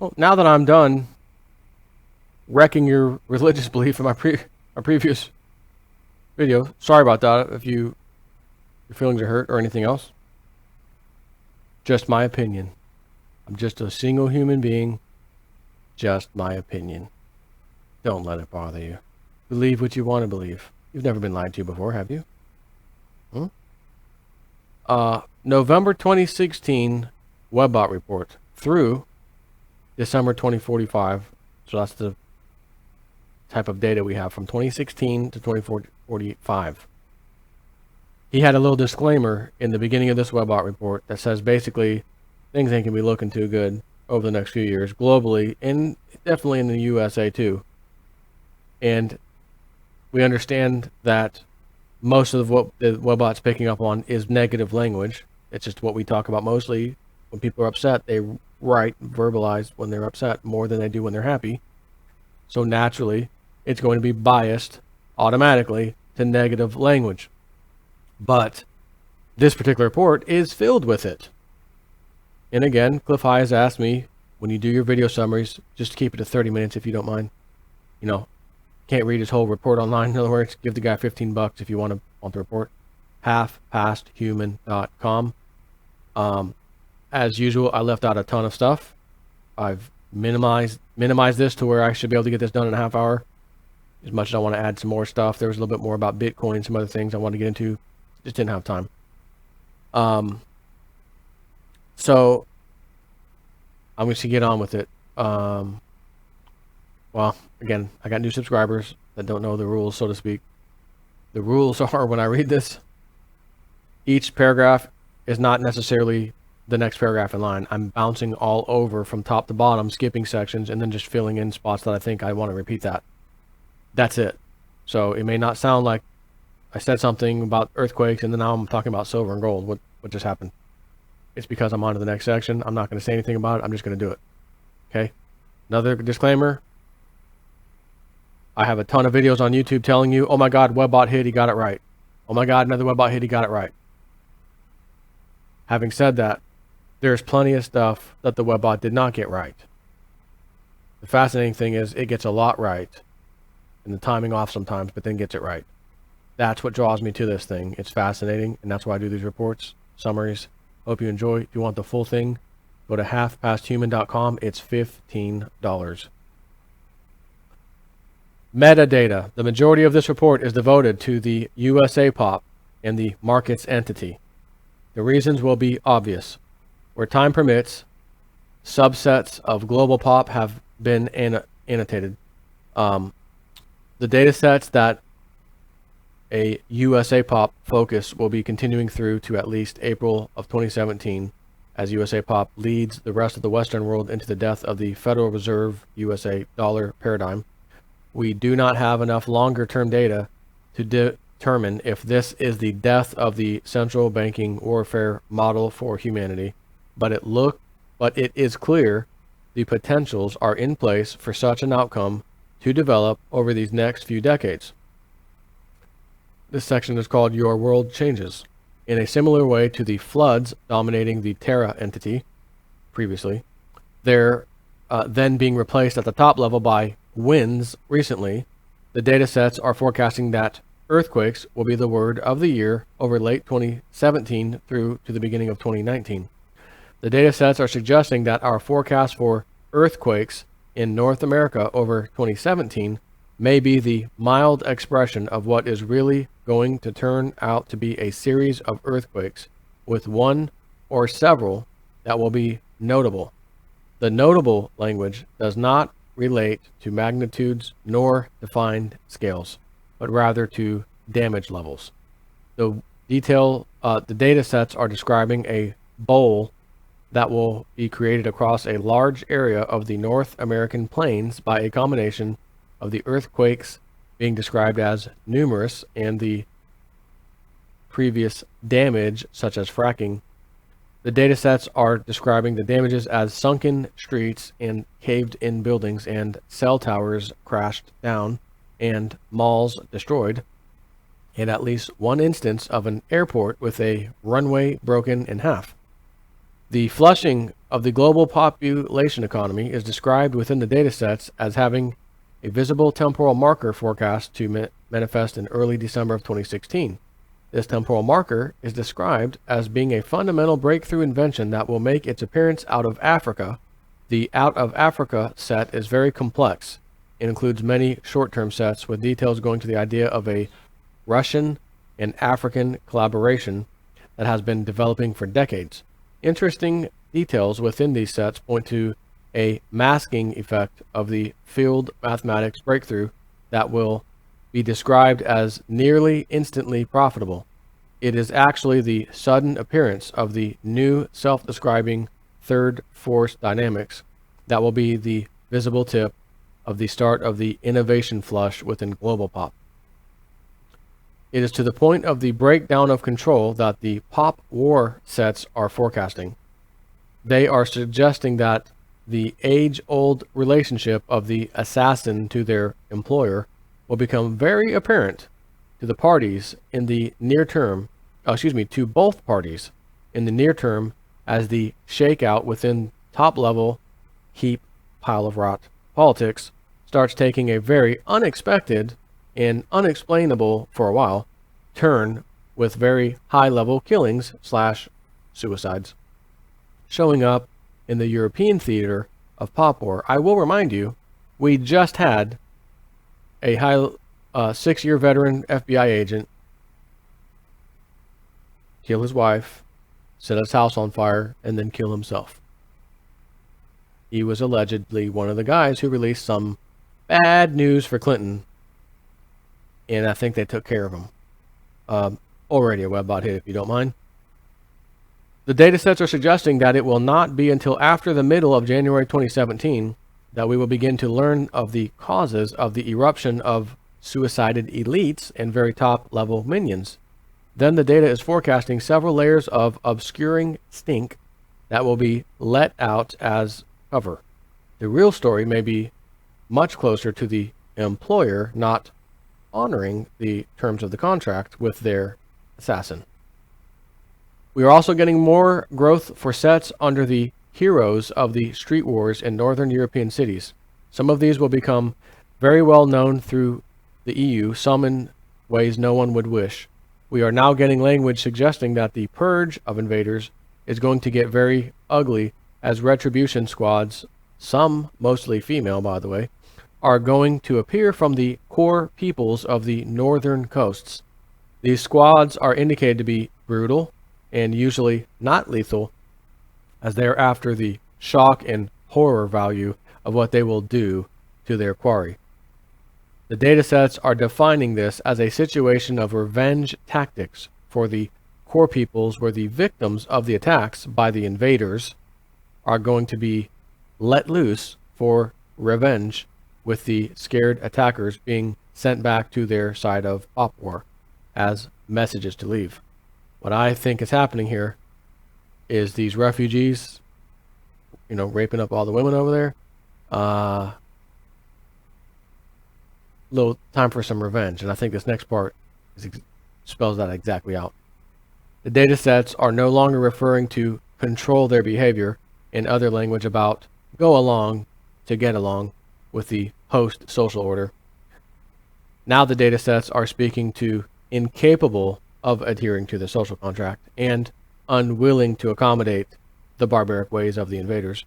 Well, now that I'm done wrecking your religious belief in my previous video, sorry about that if your feelings are hurt or anything else. Just my opinion. I'm just a single human being. Just my opinion. Don't let it bother you. Believe what you want to believe. You've never been lied to before, have you? November 2016 Webbot report through December 2045. So that's the type of data we have from 2016 to 2045. He had a little disclaimer in the beginning of this Webbot report that says basically things ain't gonna be looking too good over the next few years globally and definitely in the USA too. And we understand that most of what the Webbot's picking up on is negative language. It's just what we talk about mostly. When people are upset, they write, verbalize when they're upset more than they do when they're happy. So naturally, it's going to be biased automatically to negative language. But this particular report is filled with it. And again, Cliff High has asked me, when you do your video summaries, just keep it to 30 minutes if you don't mind. You know, can't read his whole report online. In other words, give the guy $15 if you want the report. halfpasthuman.com. As usual, I left out a ton of stuff. I've minimized this to where I should be able to get this done in a half hour. As much as I want to add some more stuff, there was a little bit more about Bitcoin and some other things I wanted to get into. Just didn't have time. So I'm going to get on with it. Well, again, I got new subscribers that don't know the rules, so to speak. The rules are, when I read this, each paragraph is not necessarily the next paragraph in line. I'm bouncing all over from top to bottom, skipping sections, and then just filling in spots that I think I want to repeat that. That's it. So it may not sound like I said something about earthquakes and then now I'm talking about silver and gold. What just happened? It's because I'm on to the next section. I'm not going to say anything about it. I'm just going to do it. Okay? Another disclaimer. I have a ton of videos on YouTube telling you, oh my God, Webbot hit, he got it right. Oh my God, another Webbot hit, he got it right. Having said that, there's plenty of stuff that the Webbot did not get right. The fascinating thing is it gets a lot right and the timing off sometimes, but then gets it right. That's what draws me to this thing. It's fascinating, and that's why I do these reports, summaries. Hope you enjoy. If you want the full thing, go to halfpasthuman.com. It's $15. Metadata. The majority of this report is devoted to the USA pop and the markets entity. The reasons will be obvious. Where time permits, subsets of global pop have been annotated. The data sets that a USA pop focus will be continuing through to at least April of 2017 as USA pop leads the rest of the Western world into the death of the Federal Reserve USA dollar paradigm. We do not have enough longer-term data to determine if this is the death of the central banking warfare model for humanity, but it is clear the potentials are in place for such an outcome to develop over these next few decades. This section is called Your World Changes. In a similar way to the floods dominating the Terra entity previously, they're then being replaced at the top level by winds recently. The data sets are forecasting that earthquakes will be the word of the year over late 2017 through to the beginning of 2019. The data sets are suggesting that our forecast for earthquakes in North America over 2017 may be the mild expression of what is really going to turn out to be a series of earthquakes, with one or several that will be notable. The notable language does not relate to magnitudes nor defined scales, but rather to damage levels. The data sets are describing a bowl that will be created across a large area of the North American plains by a combination of the earthquakes being described as numerous and the previous damage, such as fracking. The data sets are describing the damages as sunken streets and caved-in buildings and cell towers crashed down and malls destroyed, and at least one instance of an airport with a runway broken in half. The flushing of the global population economy is described within the datasets as having a visible temporal marker forecast to manifest in early December of 2016. This temporal marker is described as being a fundamental breakthrough invention that will make its appearance out of Africa. The out of Africa set is very complex. It includes many short-term sets with details going to the idea of a Russian and African collaboration that has been developing for decades. Interesting details within these sets point to a masking effect of the field mathematics breakthrough that will be described as nearly instantly profitable. It is actually the sudden appearance of the new self-describing third force dynamics that will be the visible tip of the start of the innovation flush within global pop. It is to the point of the breakdown of control that the pop war sets are forecasting. They are suggesting that the age-old relationship of the assassin to their employer will become very apparent to the parties in the near term, to both parties in the near term as the shakeout within top-level heap pile of rot politics starts taking a very unexpected and unexplainable for a while turn with very high-level killings / suicides showing up in the European theater of pop war. I will remind you, we just had a 6-year veteran FBI agent kill his wife, set his house on fire, and then kill himself. He was allegedly one of the guys who released some bad news for Clinton, and I think they took care of him. Already a webbot hit, if you don't mind. The datasets are suggesting that it will not be until after the middle of January 2017 that we will begin to learn of the causes of the eruption of suicided elites and very top-level minions. Then the data is forecasting several layers of obscuring stink that will be let out as cover. The real story may be much closer to the employer not honoring the terms of the contract with their assassin. We are also getting more growth for sets under the heroes of the street wars in northern European cities. Some of these will become very well known through the EU, some in ways no one would wish. We are now getting language suggesting that the purge of invaders is going to get very ugly as retribution squads, some mostly female by the way, are going to appear from the core peoples of the northern coasts. These squads are indicated to be brutal and usually not lethal, as they are after the shock and horror value of what they will do to their quarry. The datasets are defining this as a situation of revenge tactics for the core peoples where the victims of the attacks by the invaders are going to be let loose for revenge, with the scared attackers being sent back to their side of pop war as messages to leave. What I think is happening here is these refugees, raping up all the women over there. Little time for some revenge, and I think this next part spells that exactly out. The data sets are no longer referring to control their behavior in other language about go along to get along with the host social order. Now the data sets are speaking to incapable of adhering to the social contract and unwilling to accommodate the barbaric ways of the invaders.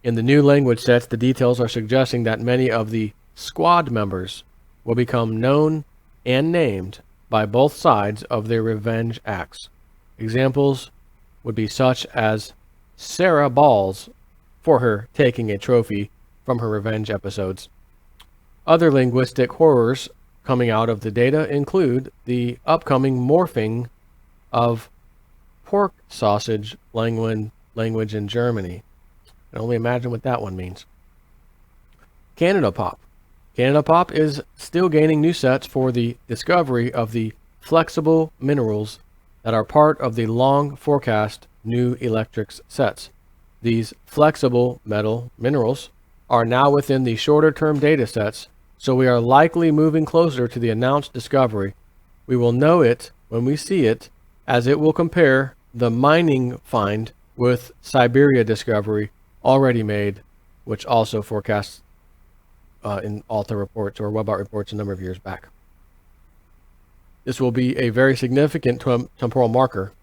In the new language sets, the details are suggesting that many of the squad members will become known and named by both sides of their revenge acts. Examples would be such as Sarah Balls for her taking a trophy from her revenge episodes. Other linguistic horrors coming out of the data include the upcoming morphing of pork sausage language in Germany. I can only imagine what that one means. Canada Pop. Canada Pop is still gaining new sets for the discovery of the flexible minerals that are part of the long forecast new electrics sets. These flexible metal minerals are now within the shorter term data sets, so we are likely moving closer to the announced discovery. We will know it when we see it, as it will compare the mining find with Siberia discovery already made, which also forecasts in Alta reports or Webart reports a number of years back. This will be a very significant temporal marker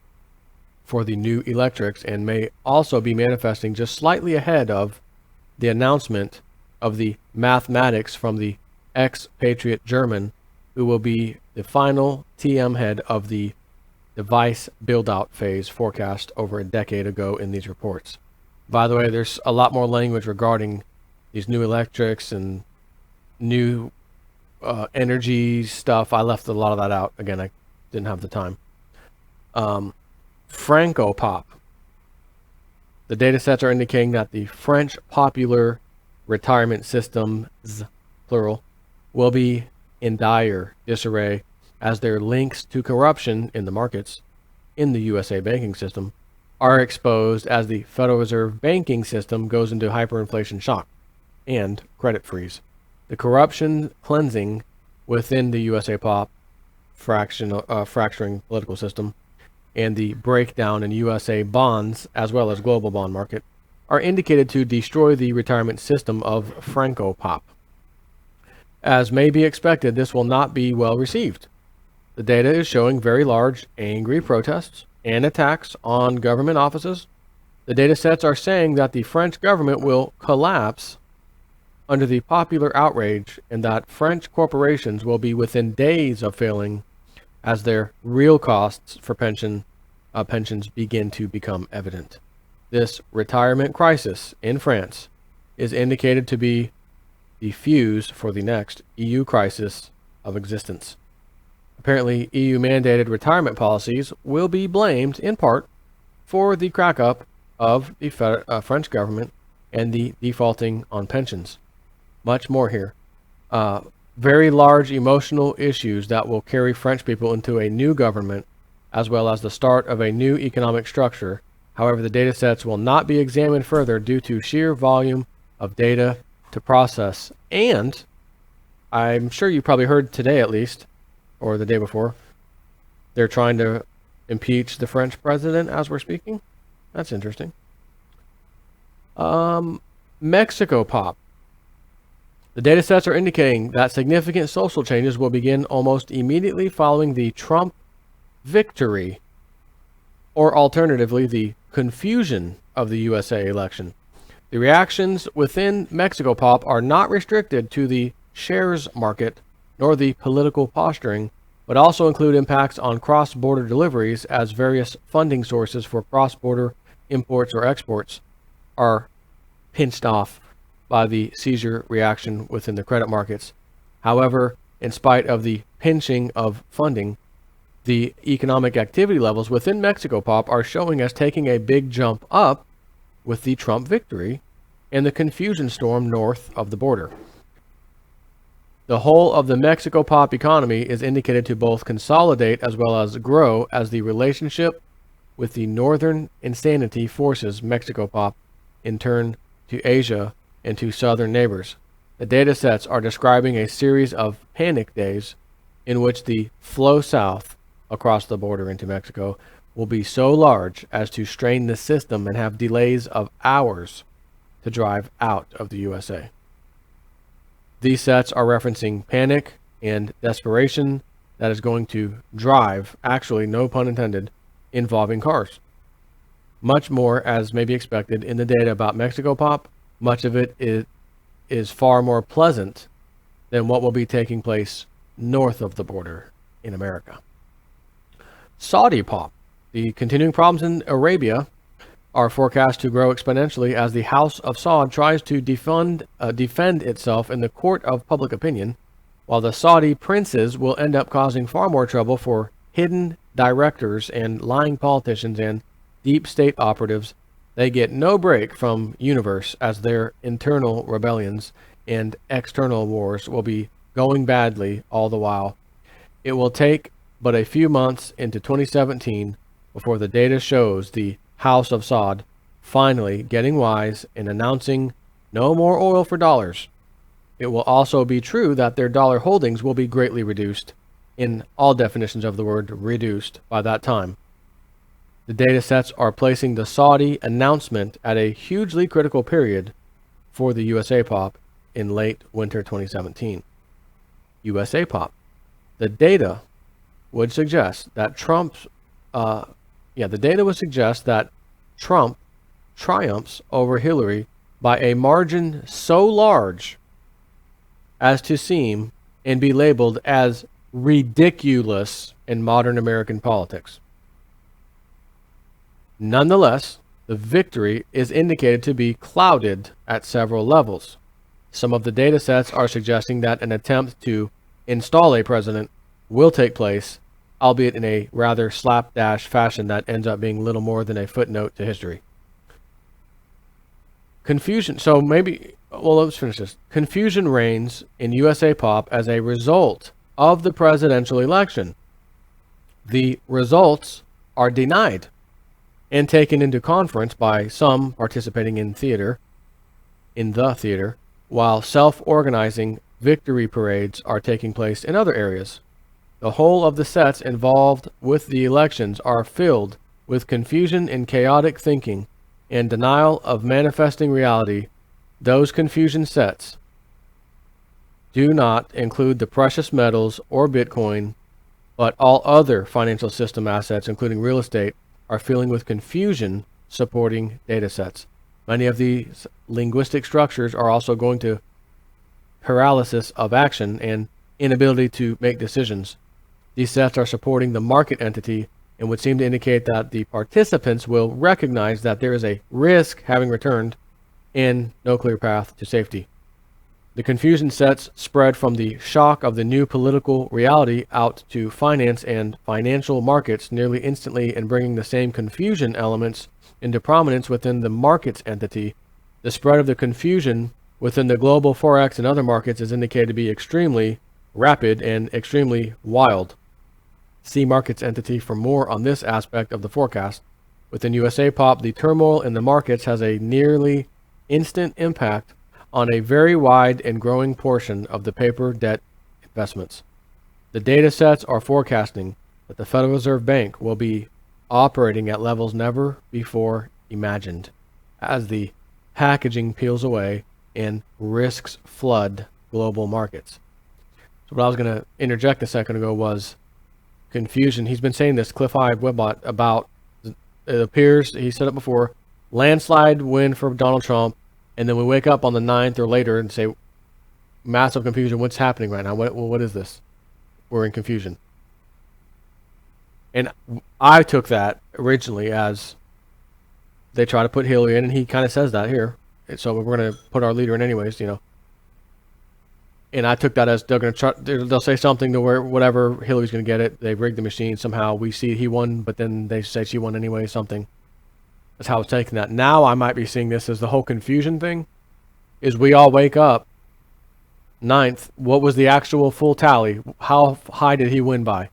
for the new electrics and may also be manifesting just slightly ahead of the announcement of the mathematics from the expatriate German, who will be the final TM head of the device build-out phase forecast over a decade ago in these reports. By the way, there's a lot more language regarding these new electrics and new energy stuff. I left a lot of that out. Again, I didn't have the time. Franco Pop. The data sets are indicating that the French popular retirement systems, plural, will be in dire disarray as their links to corruption in the markets in the USA banking system are exposed as the Federal Reserve banking system goes into hyperinflation shock and credit freeze. The corruption cleansing within the USA pop fracturing political system and the breakdown in USA bonds as well as global bond market are indicated to destroy the retirement system of Franco Pop. As may be expected, this will not be well received. The data is showing very large angry protests and attacks on government offices. The data sets are saying that the French government will collapse under the popular outrage and that French corporations will be within days of failing as their real costs for pensions begin to become evident. This retirement crisis in France is indicated to be the fuse for the next EU crisis of existence. Apparently, EU-mandated retirement policies will be blamed, in part, for the crack-up of the French government and the defaulting on pensions. Much more here. Very large emotional issues that will carry French people into a new government, as well as the start of a new economic structure. However, the data sets will not be examined further due to sheer volume of data to process. And I'm sure you probably heard today at least, or the day before, they're trying to impeach the French president as we're speaking. That's interesting. Mexico Pop. The data sets are indicating that significant social changes will begin almost immediately following the Trump victory, or alternatively, the confusion of the USA election. The reactions within Mexico Pop are not restricted to the shares market nor the political posturing, but also include impacts on cross-border deliveries as various funding sources for cross-border imports or exports are pinched off by the seizure reaction within the credit markets. However, in spite of the pinching of funding, the economic activity levels within Mexico Pop are showing us taking a big jump up with the Trump victory and the confusion storm north of the border. The whole of the Mexico Pop economy is indicated to both consolidate as well as grow as the relationship with the northern insanity forces Mexico Pop in turn to Asia and to southern neighbors. The data sets are describing a series of panic days in which the flow south across the border into Mexico will be so large as to strain the system and have delays of hours to drive out of the USA. These sets are referencing panic and desperation that is going to drive, actually, no pun intended, involving cars. Much more, as may be expected, in the data about Mexico Pop. Much of it is far more pleasant than what will be taking place north of the border in America. Saudi Pop. The continuing problems in Arabia are forecast to grow exponentially as the House of Saud tries to defend itself in the court of public opinion, while the Saudi princes will end up causing far more trouble for hidden directors and lying politicians and deep state operatives. They get no break from universe as their internal rebellions and external wars will be going badly all the while. It will take but a few months into 2017 before the data shows the House of Saud finally getting wise and announcing no more oil for dollars. It will also be true that their dollar holdings will be greatly reduced, in all definitions of the word reduced, by that time. The data sets are placing the Saudi announcement at a hugely critical period for the USA POP in late winter 2017. USA POP. The data would suggest that Trump triumphs over Hillary by a margin so large as to seem and be labeled as ridiculous in modern American politics. Nonetheless, the victory is indicated to be clouded at several levels. Some of the data sets are suggesting that an attempt to install a president will take place, albeit in a rather slapdash fashion that ends up being little more than a footnote to history. Confusion. So maybe, well, let's finish this. Confusion reigns in USA POP as a result of the presidential election. The results are denied and taken into conference by some participating in the theater, while self-organizing victory parades are taking place in other areas. The whole of the sets involved with the elections are filled with confusion and chaotic thinking and denial of manifesting reality. Those confusion sets do not include the precious metals or Bitcoin, but all other financial system assets, including real estate, are filling with confusion supporting data sets. Many of these linguistic structures are also going to paralysis of action and inability to make decisions. These sets are supporting the market entity and would seem to indicate that the participants will recognize that there is a risk having returned and no clear path to safety. The confusion sets spread from the shock of the new political reality out to finance and financial markets nearly instantly, and bringing the same confusion elements into prominence within the markets entity. The spread of the confusion within the global forex and other markets is indicated to be extremely rapid and extremely wild. See markets entity for more on this aspect of the forecast. Within USA POP, the turmoil in the markets has a nearly instant impact on a very wide and growing portion of the paper debt investments. The data sets are forecasting that the Federal Reserve Bank will be operating at levels never before imagined as the packaging peels away and risks flood global markets. So what I was going to interject a second ago was confusion. He's been saying this, Cliff High Webbot, about, it appears, he said it before, landslide win for Donald Trump, and then we wake up on the 9th or later and say, massive confusion, what's happening right now? What is this? We're in confusion. And I took that originally as they try to put Hillary in, and he kind of says that here. And so we're going to put our leader in anyways, you know. And I took that as they're going to try, they'll say something to where whatever, Hillary's going to get it. They rigged the machine somehow. We see he won, but then they say she won anyway, something. That's how I was taking that. Now I might be seeing this as the whole confusion thing is we all wake up 9th. What was the actual full tally? How high did he win by?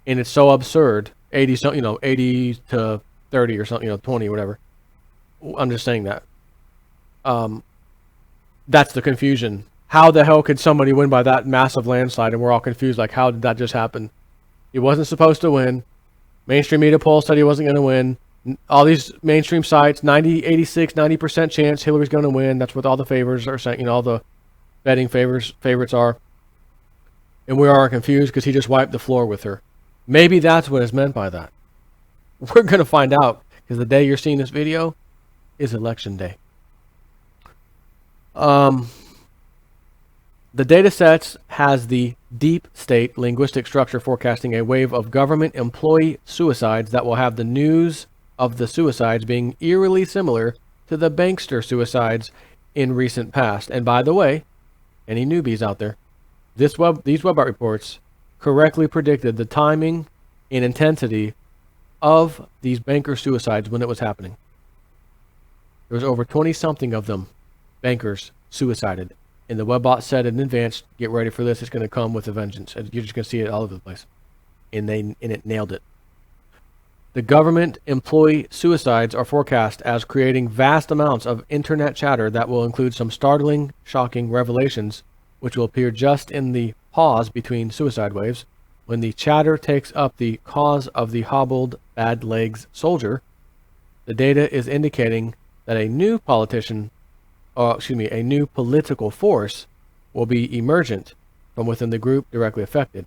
And it's so absurd. 80 something, 80 to 30 or something, 20 or whatever. I'm just saying that. That's the confusion. How the hell could somebody win by that massive landslide? And we're all confused. Like, how did that just happen? He wasn't supposed to win. Mainstream media polls said he wasn't going to win. All these mainstream sites, 90% chance Hillary's going to win. That's what all the favors are saying. All the betting favorites are. And we are confused because he just wiped the floor with her. Maybe that's what is meant by that. We're going to find out, because the day you're seeing this video is election day. The data sets has the deep state linguistic structure forecasting a wave of government employee suicides that will have the news of the suicides being eerily similar to the bankster suicides in recent past. And by the way, any newbies out there, these website reports correctly predicted the timing and intensity of these banker suicides when it was happening. There was over 20-something of them, bankers, suicided. And the webbot said in advance, get ready for this, it's going to come with a vengeance. And you're just going to see it all over the place. And it nailed it. The government employee suicides are forecast as creating vast amounts of internet chatter that will include some startling, shocking revelations, which will appear just in the pause between suicide waves, when the chatter takes up the cause of the hobbled bad legs soldier, the data is indicating that a new political force will be emergent from within the group directly affected.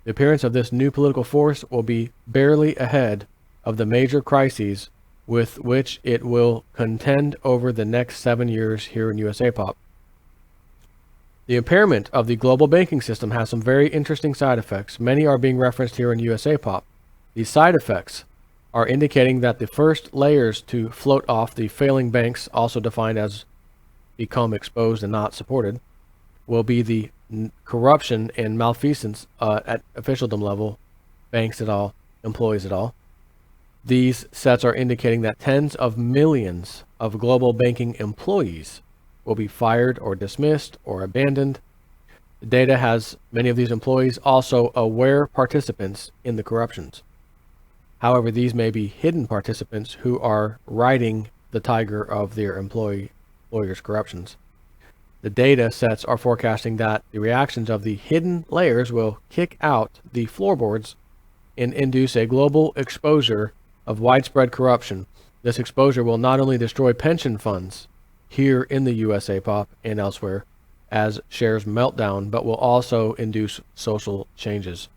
The appearance of this new political force will be barely ahead of the major crises with which it will contend over the next 7 years here in USA Pop. The impairment of the global banking system has some very interesting side effects. Many are being referenced here in USA Pop. These side effects are indicating that the first layers to float off the failing banks, also defined as become exposed and not supported, will be the corruption and malfeasance at officialdom level, banks at all, employees at all. These sets are indicating that tens of millions of global banking employees will be fired or dismissed or abandoned. The data has many of these employees also aware participants in the corruptions. However, these may be hidden participants who are riding the tiger of their employers' corruptions. The data sets are forecasting that the reactions of the hidden layers will kick out the floorboards and induce a global exposure of widespread corruption. This exposure will not only destroy pension funds here in the USA Pop and elsewhere as shares melt down, but will also induce social changes.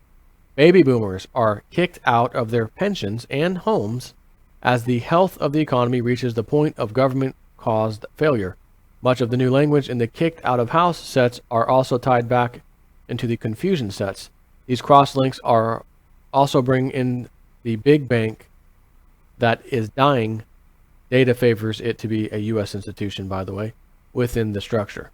Baby boomers are kicked out of their pensions and homes as the health of the economy reaches the point of government-caused failure. Much of the new language in the kicked out of house sets are also tied back into the confusion sets. These cross-links are also bring in the big bank that is dying. Data favors it to be a U.S. institution, by the way, within the structure.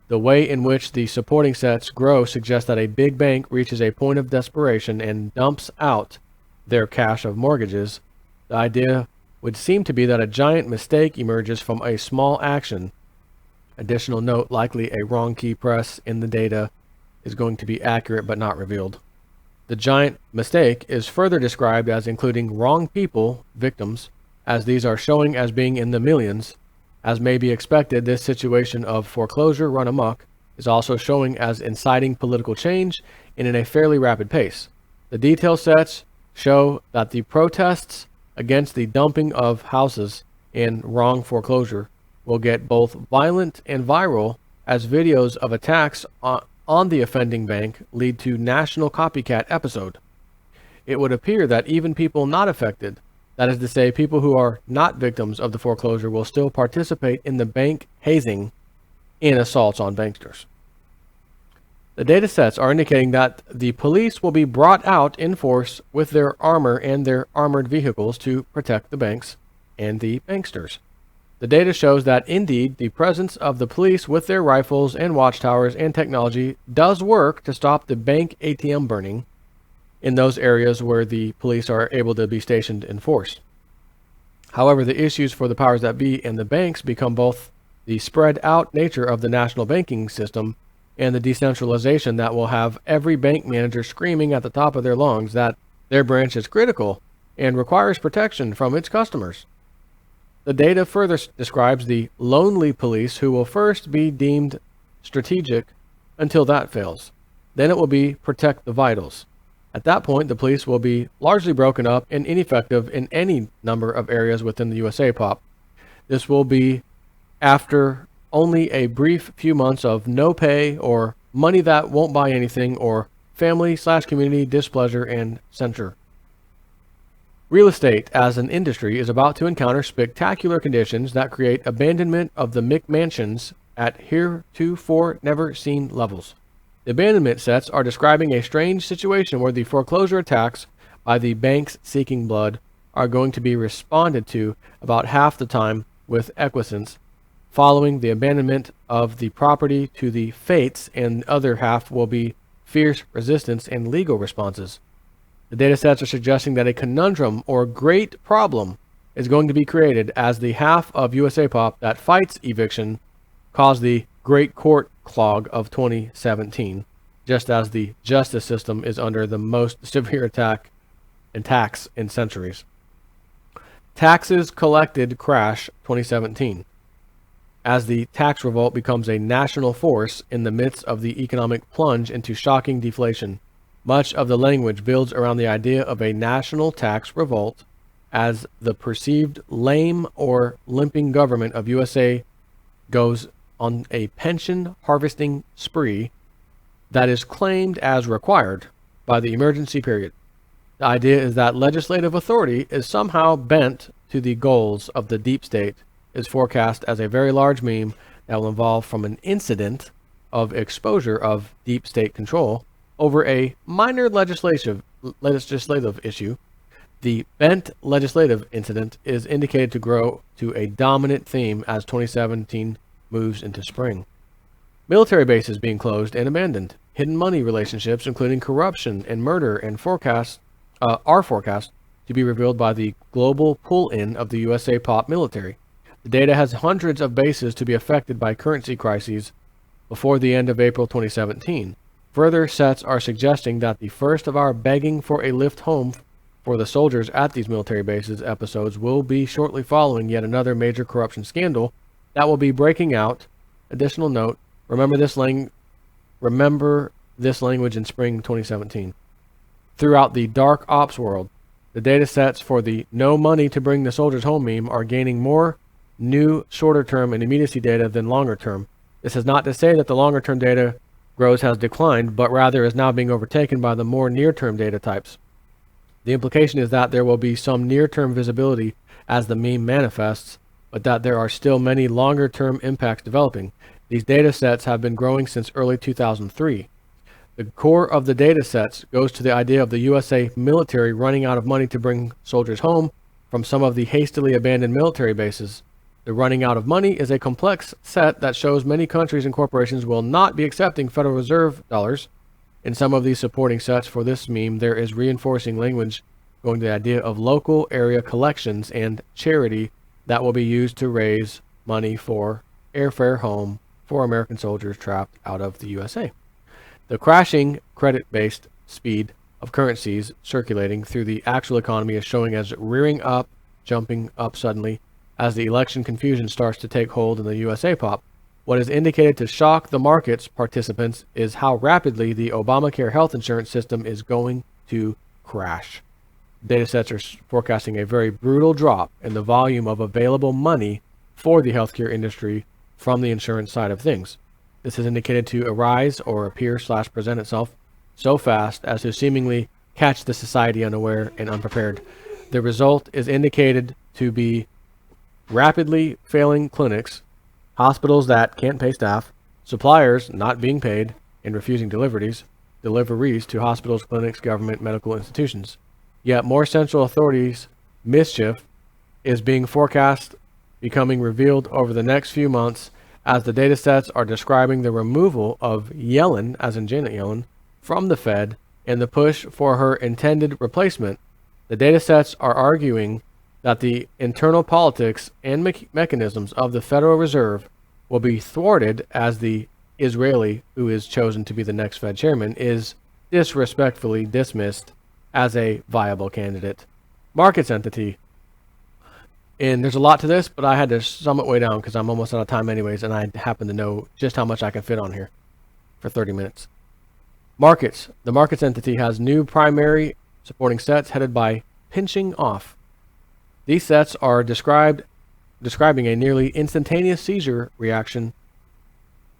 The way in which the supporting sets grow suggests that a big bank reaches a point of desperation and dumps out their cache of mortgages. The idea would seem to be that a giant mistake emerges from a small action. Additional note, likely a wrong key press in the data is going to be accurate but not revealed. The giant mistake is further described as including wrong people, victims, as these are showing as being in the millions. As may be expected, this situation of foreclosure run amok is also showing as inciting political change and in a fairly rapid pace. The detail sets show that the protests against the dumping of houses and wrong foreclosure will get both violent and viral as videos of attacks on the offending bank lead to national copycat episode. It would appear that even people not affected, that is to say, people who are not victims of the foreclosure, will still participate in the bank hazing and assaults on banksters. The data sets are indicating that the police will be brought out in force with their armor and their armored vehicles to protect the banks and the banksters. The data shows that indeed the presence of the police with their rifles and watchtowers and technology does work to stop the bank ATM burning in those areas where the police are able to be stationed in force. However, the issues for the powers that be and the banks become both the spread out nature of the national banking system and the decentralization that will have every bank manager screaming at the top of their lungs that their branch is critical and requires protection from its customers. The data further describes the lonely police who will first be deemed strategic until that fails. Then it will be protect the vitals. At that point, the police will be largely broken up and ineffective in any number of areas within the USA Pop. This will be after only a brief few months of no pay or money that won't buy anything or family/community displeasure and censure. Real estate as an industry is about to encounter spectacular conditions that create abandonment of the McMansions at heretofore never seen levels. The abandonment sets are describing a strange situation where the foreclosure attacks by the banks seeking blood are going to be responded to about half the time with acquiescence following the abandonment of the property to the fates, and the other half will be fierce resistance and legal responses. The data sets are suggesting that a conundrum or great problem is going to be created as the half of USA Pop that fights eviction caused the Great Court Clog of 2017, just as the justice system is under the most severe attack and tax in centuries. Taxes collected crash 2017. As the tax revolt becomes a national force in the midst of the economic plunge into shocking deflation, much of the language builds around the idea of a national tax revolt as the perceived lame or limping government of USA goes on a pension harvesting spree that is claimed as required by the emergency period. The idea is that legislative authority is somehow bent to the goals of the deep state is forecast as a very large meme that will evolve from an incident of exposure of deep state control over a minor legislative issue. The bent legislative incident is indicated to grow to a dominant theme as 2017 moves into spring. Military bases being closed and abandoned. Hidden money relationships, including corruption and murder, and are forecast to be revealed by the global pull-in of the USA pop military. The data has hundreds of bases to be affected by currency crises before the end of April 2017. Further sets are suggesting that the first of our begging for a lift home for the soldiers at these military bases episodes will be shortly following yet another major corruption scandal that will be breaking out. Additional note, remember this language in spring 2017. Throughout the dark ops world, the data sets for the no money to bring the soldiers home meme are gaining more new shorter term and immediacy data than longer term. This is not to say that the longer term data growth has declined, but rather is now being overtaken by the more near term data types. The implication is that there will be some near term visibility as the meme manifests, but that there are still many longer term impacts developing. These data sets have been growing since early 2003. The core of the data sets goes to the idea of the USA military running out of money to bring soldiers home from some of the hastily abandoned military bases. The running out of money is a complex set that shows many countries and corporations will not be accepting Federal Reserve dollars. In some of these supporting sets for this meme, there is reinforcing language going to the idea of local area collections and charity that will be used to raise money for airfare home for American soldiers trapped out of the USA. The crashing credit-based speed of currencies circulating through the actual economy is showing as rearing up, jumping up suddenly as the election confusion starts to take hold in the USA pop. What is indicated to shock the market's participants is how rapidly the Obamacare health insurance system is going to crash. Datasets are forecasting a very brutal drop in the volume of available money for the healthcare industry from the insurance side of things. This is indicated to arise or appear/present itself so fast as to seemingly catch the society unaware and unprepared. The result is indicated to be rapidly failing clinics, hospitals that can't pay staff, suppliers not being paid and refusing deliveries to hospitals, clinics, government, medical institutions. Yet more central authorities' mischief is being forecast becoming revealed over the next few months as the data sets are describing the removal of Yellen, as in Janet Yellen, from the Fed and the push for her intended replacement. The data sets are arguing that the internal politics and mechanisms of the Federal Reserve will be thwarted as the Israeli, who is chosen to be the next Fed chairman, is disrespectfully dismissed as a viable candidate. Markets entity. And there's a lot to this, but I had to sum it way down because I'm almost out of time anyways, and I happen to know just how much I can fit on here for 30 minutes. Markets. The markets entity has new primary supporting sets headed by pinching off. These sets are describing a nearly instantaneous seizure reaction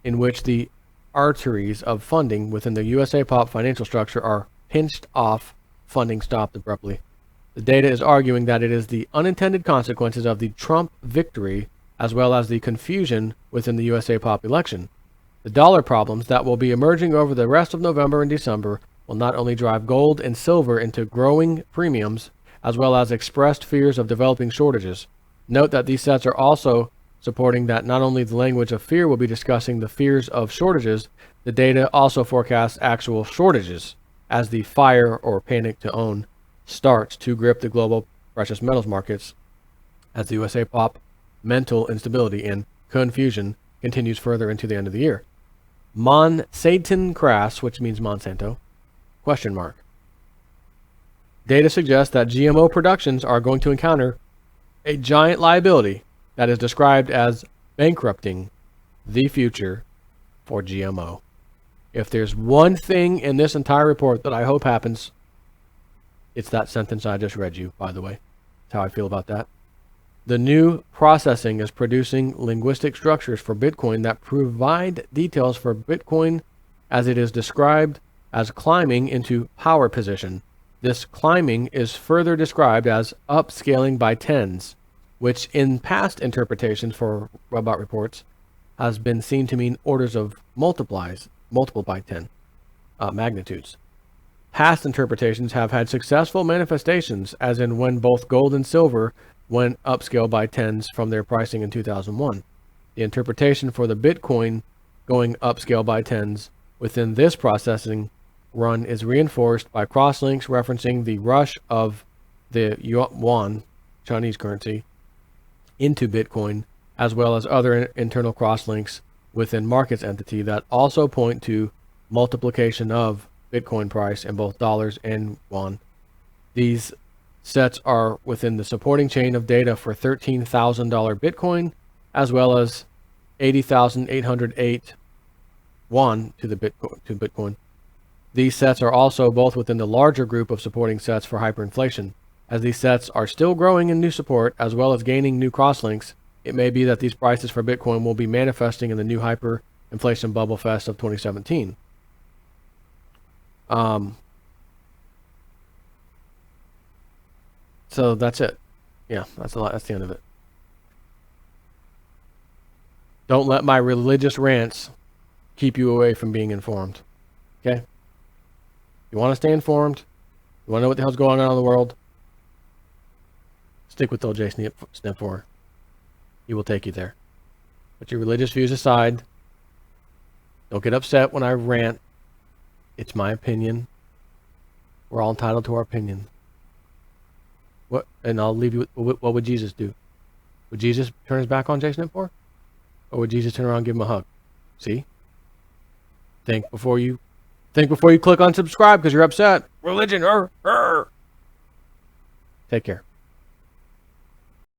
in which the arteries of funding within the USA pop financial structure are pinched off, funding stopped abruptly. The data is arguing that it is the unintended consequences of the Trump victory as well as the confusion within the USA pop election. The dollar problems that will be emerging over the rest of November and December will not only drive gold and silver into growing premiums as well as expressed fears of developing shortages. Note that these sets are also supporting that not only the language of fear will be discussing the fears of shortages, the data also forecasts actual shortages as the fire or panic to own starts to grip the global precious metals markets as the USA pop mental instability and confusion continues further into the end of the year. Monsanton crash, which means Monsanto, question mark. Data suggests that GMO productions are going to encounter a giant liability that is described as bankrupting the future for GMO. If there's one thing in this entire report that I hope happens, it's that sentence I just read you, by the way. That's how I feel about that. The new processing is producing linguistic structures for Bitcoin that provide details for Bitcoin as it is described as climbing into power position. This climbing is further described as upscaling by tens, which in past interpretations for robot reports has been seen to mean orders of multiple by 10 magnitudes. Past interpretations have had successful manifestations, as in when both gold and silver went upscale by tens from their pricing in 2001. The interpretation for the Bitcoin going upscale by tens within this processing run is reinforced by crosslinks referencing the rush of the yuan, Chinese currency, into Bitcoin, as well as other internal crosslinks within markets entity that also point to multiplication of Bitcoin price in both dollars and yuan. These sets are within the supporting chain of data for $13,000 Bitcoin, as well as 80,808 yuan to Bitcoin. These sets are also both within the larger group of supporting sets for hyperinflation. As these sets are still growing in new support, as well as gaining new crosslinks, it may be that these prices for Bitcoin will be manifesting in the new hyperinflation bubble fest of 2017. So that's it. Yeah, that's a lot. That's the end of it. Don't let my religious rants keep you away from being informed. Okay? You want to stay informed? You want to know what the hell's going on in the world? Stick with OJ Snip 4. He will take you there. Put your religious views aside. Don't get upset when I rant. It's my opinion. We're all entitled to our opinion. And I'll leave you with, what would Jesus do? Would Jesus turn his back on Jason Snip 4? Or would Jesus turn around and give him a hug? See? Think before you click on subscribe because you're upset. Religion. Take care.